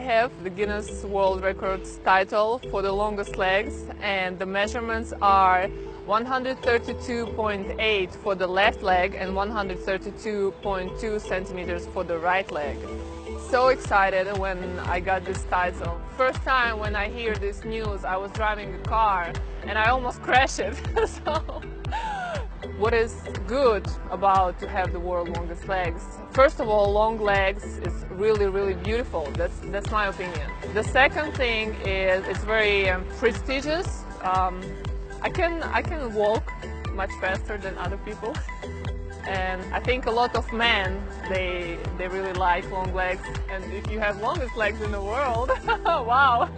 I have the Guinness World Records title for the longest legs, and the measurements are 132.8 for the left leg and 132.2 centimeters for the right leg. So excited when I got this title. First time when I hear this news, I was driving a car and I almost crashed it. So, what is good about to have the world's longest legs? First of all, long legs is really beautiful. That's my opinion. The second thing is it's very prestigious. I can walk much faster than other people. And I think a lot of men, they really like long legs. And if you have longest legs in the world, wow!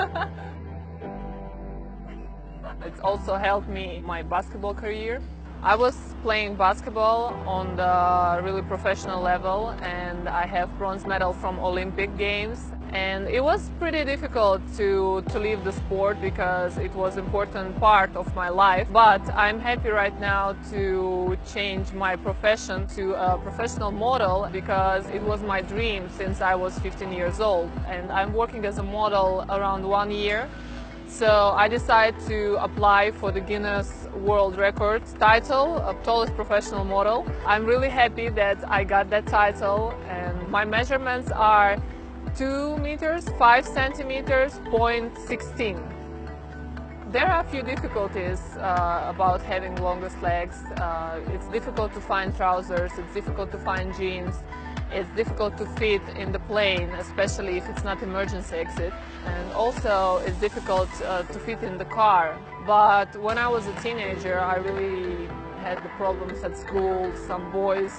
It's also helped me my basketball career. I was playing basketball on the really professional level, and I have bronze medal from Olympic Games. And it was pretty difficult to leave the sport because it was an important part of my life. But I'm happy right now to change my profession to a professional model because it was my dream since I was 15 years old. And I'm working as a model around 1 year. So I decided to apply for the Guinness World Records title of tallest professional model. I'm really happy that I got that title, and my measurements are 2 meters, 5 centimeters, 0.16. There are a few difficulties about having longest legs. It's difficult to find trousers, it's difficult to find jeans, it's difficult to fit in the plane, especially if it's not emergency exit. And also it's difficult to fit in the car. But when I was a teenager, I really had the problems at school. Some boys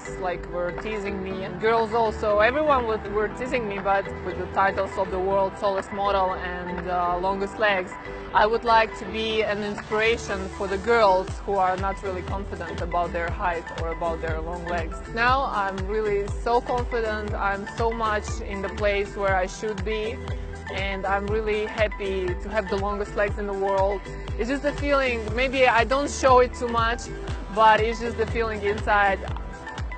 were teasing me, and girls also. Everyone were teasing me, but with the titles of the world's tallest model and longest legs, I would like to be an inspiration for the girls who are not really confident about their height or about their long legs. Now I'm really so confident. I'm so much in the place where I should be, and I'm really happy to have the longest legs in the world. It's just the feeling, maybe I don't show it too much, but it's just the feeling inside.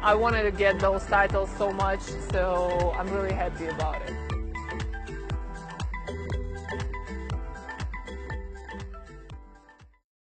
I wanted to get those titles so much, so I'm really happy about it.